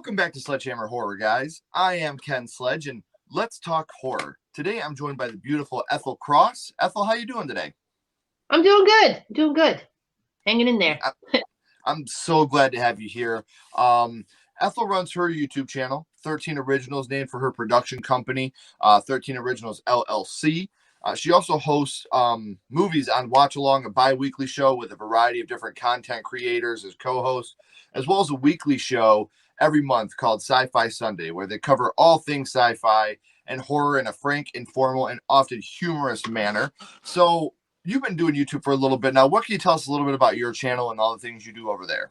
Welcome back to Sledgehammer Horror, guys. I am Ken Sledge, and let's talk horror. Today, I'm joined by the beautiful Ethel Cross. Ethel, how you doing today? I'm doing good. Doing good. Hanging in there. I'm so glad to have you here. Ethel runs her YouTube channel, 13 Originals, named for her production company, 13 Originals LLC. She also hosts movies on Watch Along, a bi-weekly show with a variety of different content creators as co-hosts, as well as a weekly show every month called Sci-Fi Sunday, where they cover all things sci-fi and horror in a frank, informal, and often humorous manner. So you've been doing YouTube for a little bit now. What can you tell us a little bit about your channel and all the things you do over there?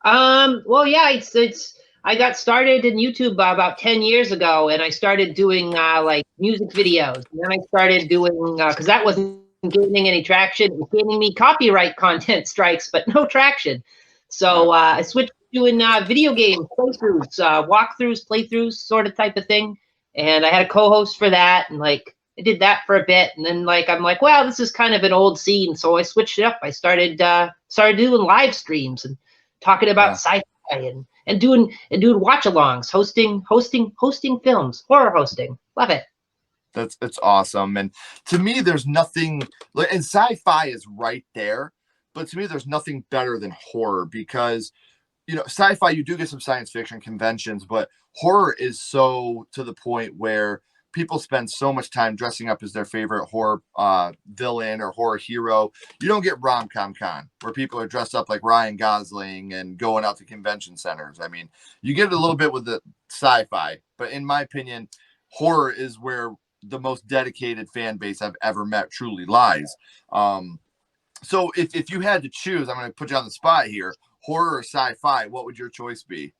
Well, yeah, it's I got started in YouTube about 10 years ago, and I started doing like music videos. And then I started doing because that wasn't gaining any traction. It was gaining me copyright content strikes, but no traction. So I switched to doing video game playthroughs, walkthroughs, playthroughs, sort of type of thing. And I had a co-host for that, and like I did that for a bit, and then I'm like, well, this is kind of an old scene, so I switched it up. I started doing live streams and talking about sci-fi and doing watch-alongs, hosting films, horror hosting. Love it. It's awesome. And to me, there's nothing, and sci-fi is right there, but to me, there's nothing better than horror because, sci-fi, you do get some science fiction conventions, but horror is so to the point where people spend so much time dressing up as their favorite horror villain or horror hero. You don't get rom-com con where people are dressed up like Ryan Gosling and going out to convention centers. I mean, you get it a little bit with the sci-fi, but in my opinion, horror is where the most dedicated fan base I've ever met truly lies. So if you had to choose, I'm going to put you on the spot here, horror or sci-fi, what would your choice be?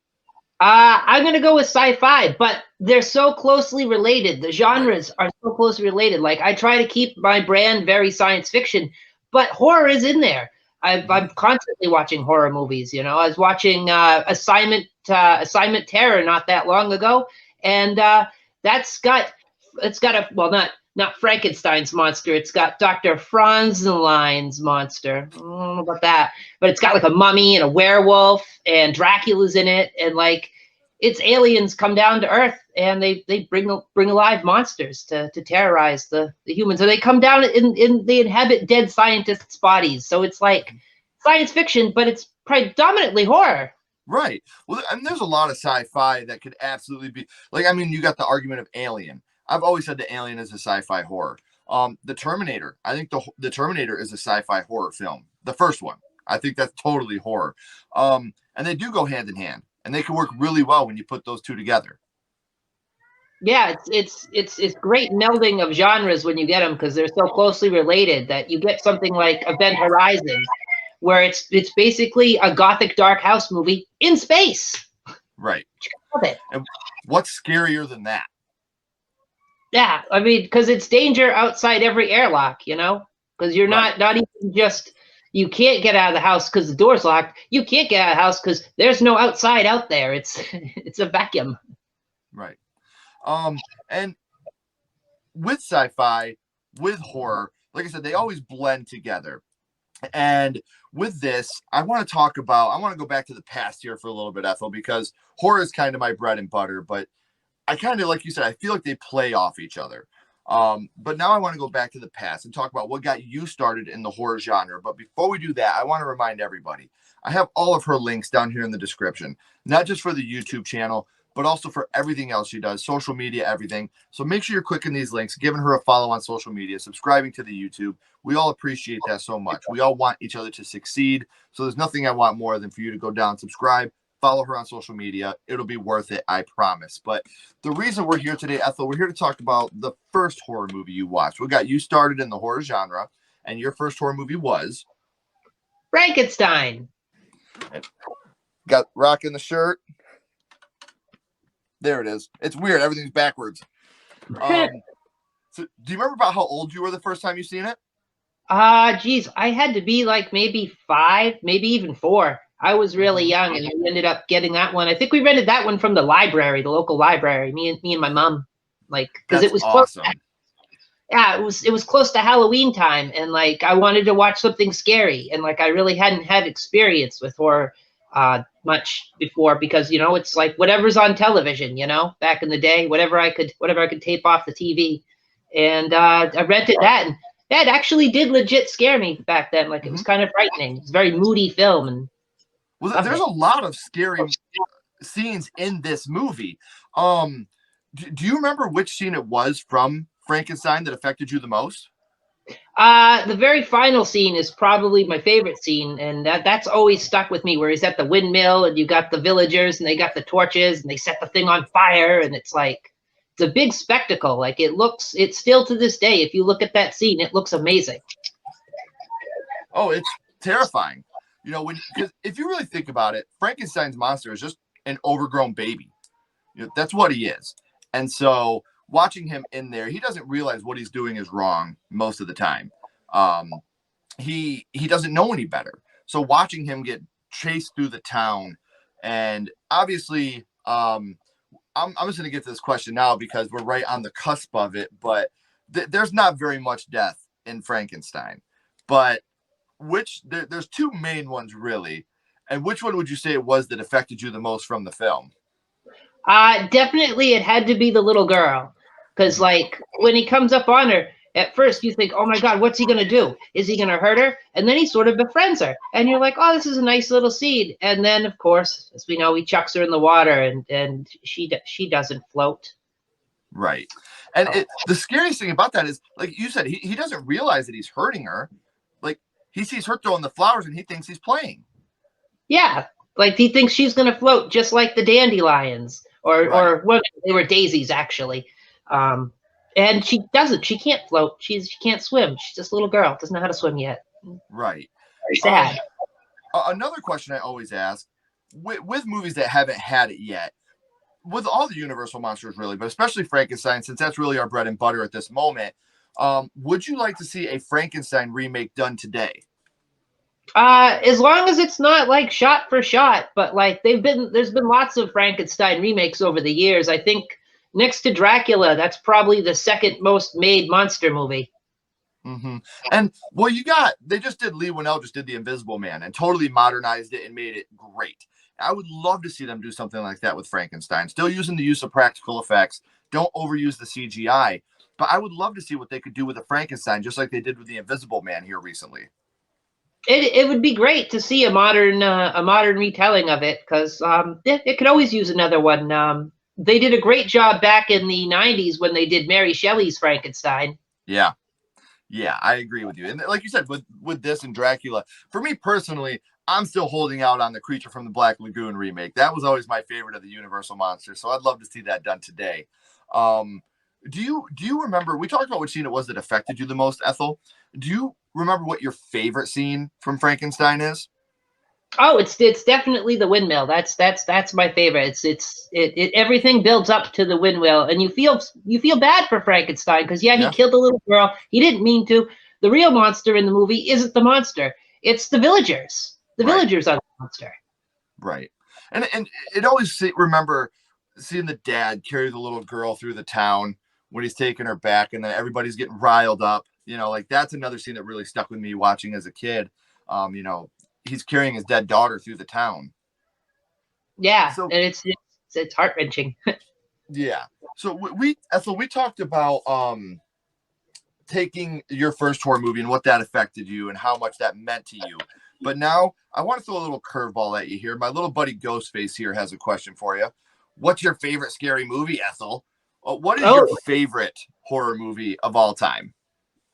I'm going to go with sci-fi, but they're so closely related. The genres are so closely related. Like, I try to keep my brand very science fiction, but horror is in there. I'm constantly watching horror movies. I was watching Assignment Terror not that long ago, and it's got not Frankenstein's monster. It's got Dr. Frankenstein's monster. I don't know about that, but it's got like a mummy and a werewolf, and Dracula's in it, and it's aliens come down to Earth, and they bring alive monsters to terrorize the humans. So they come down and they inhabit dead scientists' bodies. So it's like science fiction, but it's predominantly horror. Right. Well, and there's a lot of sci-fi that could absolutely be you got the argument of Alien. I've always said that Alien is a sci-fi horror. The Terminator. I think the Terminator is a sci-fi horror film. The first one. I think that's totally horror. And they do go hand in hand, and they can work really well when you put those two together. Yeah, it's great melding of genres when you get them because they're so closely related that you get something like Event Horizon, where it's basically a gothic dark house movie in space. Right. Love it. And what's scarier than that? Yeah, I mean, because it's danger outside every airlock, because you're not even just, you can't get out of the house because the door's locked. You can't get out of the house because there's no outside out there. It's a vacuum. Right. And with sci-fi, with horror, like I said, they always blend together. And with this, I want to go back to the past here for a little bit, Ethel, because horror is kind of my bread and butter, but I kind of, like you said, I feel like they play off each other. But now I want to go back to the past and talk about what got you started in the horror genre. But before we do that, I want to remind everybody, I have all of her links down here in the description, not just for the YouTube channel, but also for everything else she does, social media, everything. So make sure you're clicking these links, giving her a follow on social media, subscribing to the YouTube. We all appreciate that so much. We all want each other to succeed. So there's nothing I want more than for you to go down, subscribe, follow her on social media. It'll be worth it, I promise. But the reason we're here today, Ethel, we're here to talk about the first horror movie you watched. We got you started in the horror genre, and your first horror movie was Frankenstein. Got rocking the shirt. There it is. It's weird. Everything's backwards. So do you remember about how old you were the first time you seen it? Geez, I had to be like maybe 5, maybe even 4. I was really young, and we ended up getting that one. I think we rented that one from the library, the local library. Me and my mom, because it was awesome. It was close to Halloween time, and I wanted to watch something scary, and I really hadn't had experience with horror much before because it's like whatever's on television. Back in the day, whatever I could tape off the TV, and I rented that, and that actually did legit scare me back then. Like it was kind of frightening. It's a very moody film, and Well, there's a lot of scary scenes in this movie. Do you remember which scene it was from Frankenstein that affected you the most? The very final scene is probably my favorite scene, and that's always stuck with me. Where he's at the windmill, and you got the villagers, and they got the torches, and they set the thing on fire, and it's like it's a big spectacle. Like it's still to this day. If you look at that scene, it looks amazing. Oh, it's terrifying. Because if you really think about it, Frankenstein's monster is just an overgrown baby. That's what he is. And so watching him in there, he doesn't realize what he's doing is wrong most of the time. He doesn't know any better. So watching him get chased through the town, and obviously, I'm just going to get to this question now because we're right on the cusp of it. But there's not very much death in Frankenstein. But there's two main ones really, and which one would you say it was that affected you the most from the film? Definitely, it had to be the little girl, because like when he comes up on her, at first you think, "Oh my God, what's he gonna do? Is he gonna hurt her?" And then he sort of befriends her, and you're like, "Oh, this is a nice little seed." And then, of course, as we know, he chucks her in the water, and she doesn't float. Right. And the scariest thing about that is, like you said, he doesn't realize that he's hurting her. Like he sees her throwing the flowers, and he thinks he's playing. Yeah, like he thinks she's gonna float just like the dandelions, or well, they were daisies actually. And she doesn't. She can't float. She can't swim. She's just a little girl. Doesn't know how to swim yet. Right. Very sad. Another question I always ask with movies that haven't had it yet, with all the Universal monsters really, but especially Frankenstein, since that's really our bread and butter at this moment, would you like to see a Frankenstein remake done today? As long as it's not like shot for shot, but like there's been lots of Frankenstein remakes over the years. I think next to Dracula, that's probably the second most made monster movie. Mm-hmm. And well, they just did Lee Winnell just did The Invisible Man and totally modernized it and made it great. I would love to see them do something like that with Frankenstein, still using the use of practical effects. Don't overuse the CGI, but I would love to see what they could do with a Frankenstein, just like they did with The Invisible Man here recently. It would be great to see a modern retelling of it because it could always use another one. They did a great job back in the '90s when they did Mary Shelley's Frankenstein. Yeah. Yeah, I agree with you. And like you said, with this and Dracula, for me personally, I'm still holding out on the Creature from the Black Lagoon remake. That was always my favorite of the Universal monsters, so I'd love to see that done today. Do you remember, we talked about which scene it was that affected you the most, Ethel? Do you remember what your favorite scene from Frankenstein is? Oh, it's definitely the windmill. That's my favorite. It everything builds up to the windmill, and you feel bad for Frankenstein because he killed the little girl. He didn't mean to. The real monster in the movie isn't the monster. It's the villagers. The villagers are the monster. Right. And it always remember seeing the dad carry the little girl through the town when he's taking her back, and then everybody's getting riled up. Like that's another scene that really stuck with me watching as a kid. He's carrying his dead daughter through the town. Yeah, so, and it's heart-wrenching. Yeah. So Ethel, we talked about taking your first horror movie and what that affected you and how much that meant to you. But now I want to throw a little curveball at you here. My little buddy Ghostface here has a question for you. What's your favorite scary movie, Ethel? What is your favorite horror movie of all time?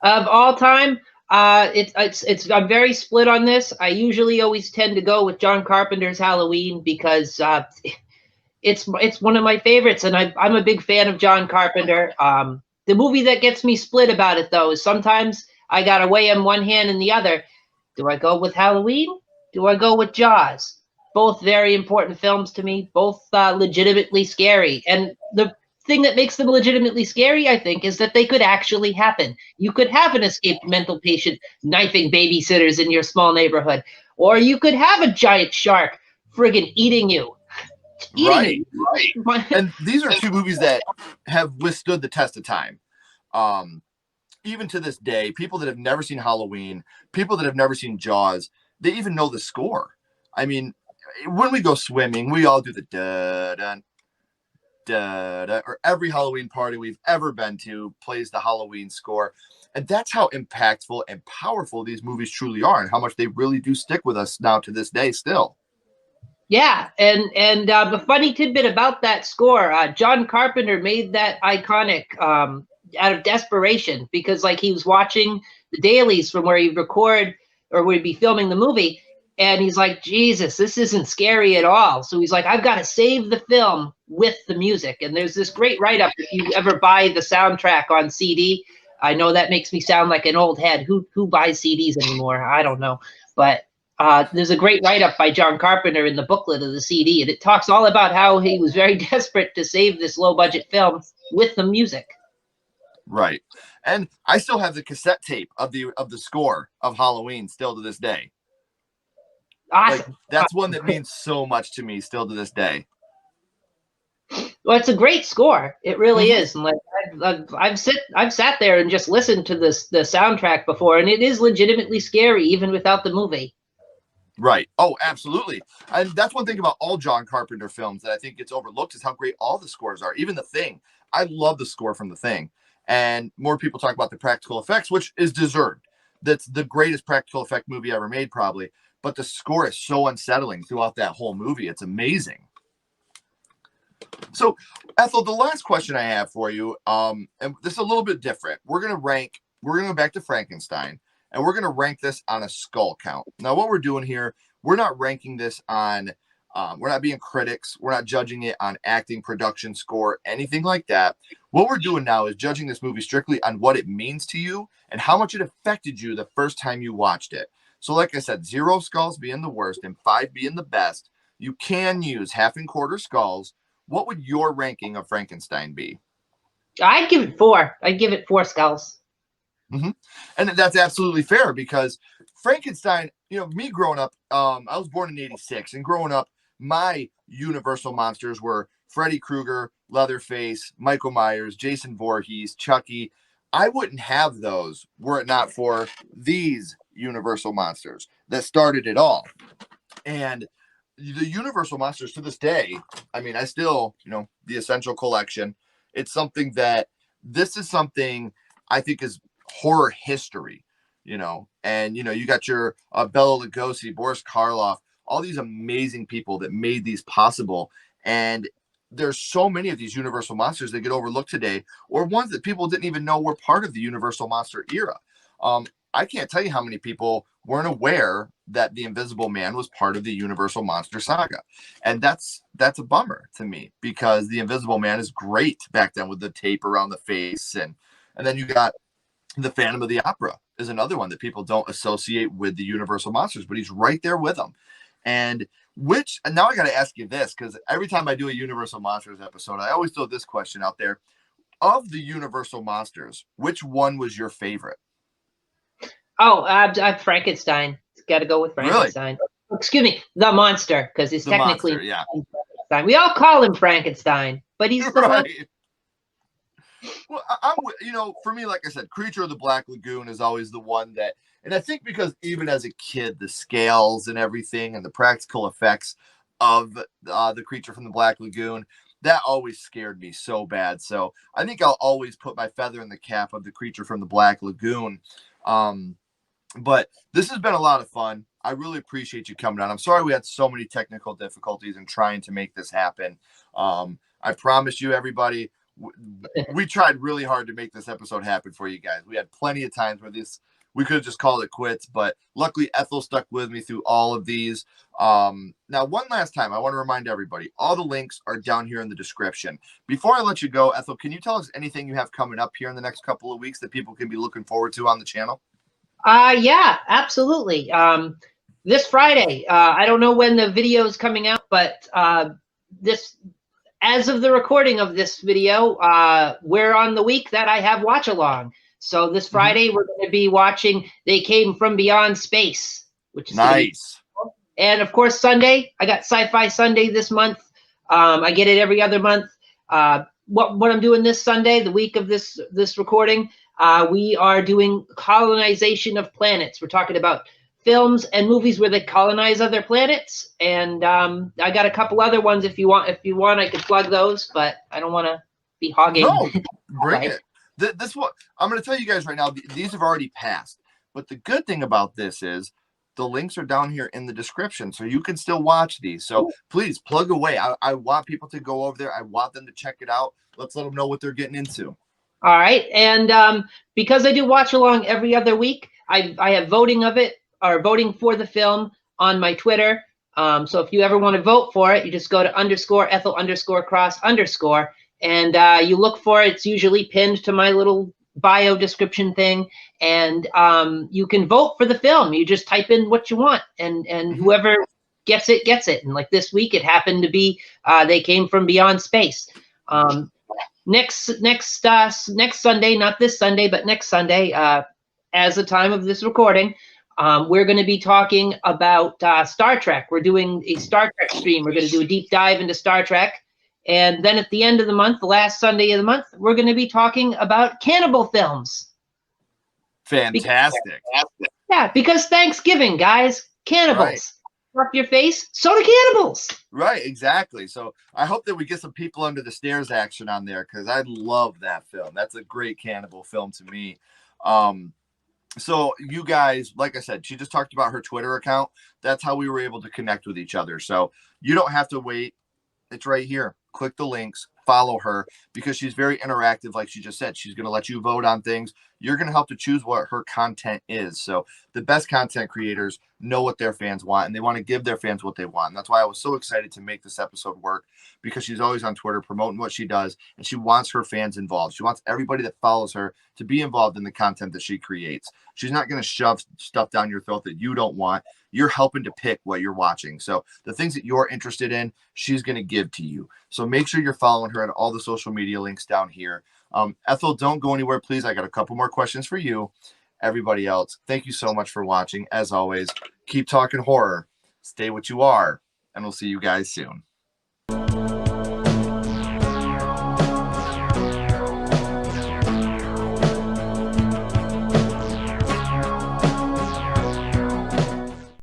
Of all time? It's I'm very split on this. I usually always tend to go with John Carpenter's Halloween because it's one of my favorites, and I'm a big fan of John Carpenter. The movie that gets me split about it though is sometimes I gotta weigh in one hand and the other. Do I go with Halloween? Do I go with Jaws? Both very important films to me, both legitimately scary. And the thing that makes them legitimately scary, I think, is that they could actually happen. You could have an escaped mental patient knifing babysitters in your small neighborhood, or you could have a giant shark friggin' eating you. Right. And these are two movies that have withstood the test of time. Even to this day, people that have never seen Halloween, people that have never seen Jaws, they even know the score. I mean, when we go swimming, we all do the da-dun, da-da, or every Halloween party we've ever been to plays the Halloween score. And that's how impactful and powerful these movies truly are, and how much they really do stick with us now to this day still. Yeah, and the funny tidbit about that score, John Carpenter made that iconic out of desperation, because like he was watching the dailies from where he'd record or would be filming the movie, and he's like, Jesus, this isn't scary at all. So he's like, I've got to save the film with the music. And there's this great write-up if you ever buy the soundtrack on CD. I know that makes me sound like an old head. Who buys CDs anymore? I don't know, but there's a great write-up by John Carpenter in the booklet of the CD, and it talks all about how he was very desperate to save this low-budget film with the music. Right. And I still have the cassette tape of the score of Halloween still to this day. Awesome. Like, that's one that means so much to me still to this day. Well, it's a great score. It really is. And like I've sat there and just listened to the soundtrack before, and it is legitimately scary even without the movie. Right. Oh, absolutely. And that's one thing about all John Carpenter films that I think gets overlooked, is how great all the scores are. Even The Thing. I love the score from The Thing. And more people talk about the practical effects, which is deserved. That's the greatest practical effect movie ever made, probably. But the score is so unsettling throughout that whole movie. It's amazing. So, Ethel, the last question I have for you, and this is a little bit different. We're going to go back to Frankenstein, and we're going to rank this on a skull count. Now, what we're doing here, we're not ranking this on, we're not being critics. We're not judging it on acting, production, score, anything like that. What we're doing now is judging this movie strictly on what it means to you and how much it affected you the first time you watched it. So like I said, 0 skulls being the worst and 5 being the best. You can use half and quarter skulls. What would your ranking of Frankenstein be? I'd give it 4. I'd give it 4 skulls. Mm-hmm. And that's absolutely fair, because Frankenstein, me growing up, I was born in 86, and growing up, my Universal monsters were Freddy Krueger, Leatherface, Michael Myers, Jason Voorhees, Chucky. I wouldn't have those were it not for these Universal monsters that started it all. And the Universal monsters to this day, I mean, I still, the Essential Collection, it's something that, this is something I think is horror history, and, you got your Bela Lugosi, Boris Karloff, all these amazing people that made these possible. And there's so many of these Universal monsters that get overlooked today, or ones that people didn't even know were part of the Universal monster era. I can't tell you how many people weren't aware that the Invisible Man was part of the Universal monster saga. And that's a bummer to me, because the Invisible Man is great back then with the tape around the face. And then you got the Phantom of the Opera is another one that people don't associate with the Universal monsters, but he's right there with them. And now I got to ask you this, because every time I do a Universal Monsters episode, I always throw this question out there. Of the Universal monsters, which one was your favorite? Oh, Frankenstein. Got to go with Frankenstein. Really? Excuse me, the monster, because he's technically monster, yeah. Frankenstein. We all call him Frankenstein, but he's the monster. Well, for me, like I said, Creature of the Black Lagoon is always the one that, and I think because even as a kid, the scales and everything and the practical effects of the Creature from the Black Lagoon, that always scared me so bad. So I think I'll always put my feather in the cap of the Creature from the Black Lagoon. But this has been a lot of fun. I really appreciate you coming on. I'm sorry we had so many technical difficulties in trying to make this happen. I promise you, everybody, we tried really hard to make this episode happen for you guys. We had plenty of times where we could have just called it quits, but luckily Ethel stuck with me through all of these. Now, one last time, I want to remind everybody, all the links are down here in the description. Before I let you go, Ethel, can you tell us anything you have coming up here in the next couple of weeks that people can be looking forward to on the channel? Yeah, absolutely. This Friday, I don't know when the video is coming out, but as of the recording of this video, we're on the week that I have watch along. So this Friday, we're going to be watching They Came From Beyond Space, which is nice. Cool. And of course, Sunday, I got Sci-Fi Sunday this month. I get it every other month. What I'm doing this Sunday, the week of this recording, we are doing colonization of planets. We're talking about films and movies where they colonize other planets, and I got a couple other ones if you want. If you want, I could plug those, but I don't want to be hogging. No, bring it. This what I'm going to tell you guys right now. These have already passed, but the good thing about this is the links are down here in the description, so you can still watch these. So please plug away. I want people to go over there. I want them to check it out. Let's let them know what they're getting into. All right, and because I do watch along every other week, I have voting of it or voting for the film on my Twitter. So if you ever want to vote for it, you just go to _Ethel_cross_, and you look for it. It's usually pinned to my little bio description thing, and you can vote for the film. You just type in what you want, and whoever gets it gets it. And like this week, it happened to be They Came from Beyond Space. Next Sunday, not this Sunday, but next Sunday, as the time of this recording, we're going to be talking about Star Trek. We're doing a Star Trek stream. We're going to do a deep dive into Star Trek. And then at the end of the month, the last Sunday of the month, we're going to be talking about cannibal films. Fantastic. Because Thanksgiving, guys, cannibals. Right. Up your face, so do cannibals. Right, exactly. So I hope that we get some people under the stairs action on there, because I love that film. That's a great cannibal film to me. So you guys, like I said, she just talked about her Twitter account. That's how we were able to connect with each other. So you don't have to wait. It's right here. Click the links, follow her, because she's very interactive. Like she just said, she's going to let you vote on things. You're going to help to choose what her content is. So the best content creators know what their fans want, and they want to give their fans what they want. And that's why I was so excited to make this episode work, because she's always on Twitter promoting what she does, and she wants her fans involved. She wants everybody that follows her to be involved in the content that she creates. She's not going to shove stuff down your throat that you don't want. You're helping to pick what you're watching. So the things that you're interested in, she's going to give to you. So make sure you're following her at all the social media links down here. Ethel, don't go anywhere, please. I got a couple more questions for you. Everybody else, thank you so much for watching. As always, keep talking horror, stay what you are, and we'll see you guys soon.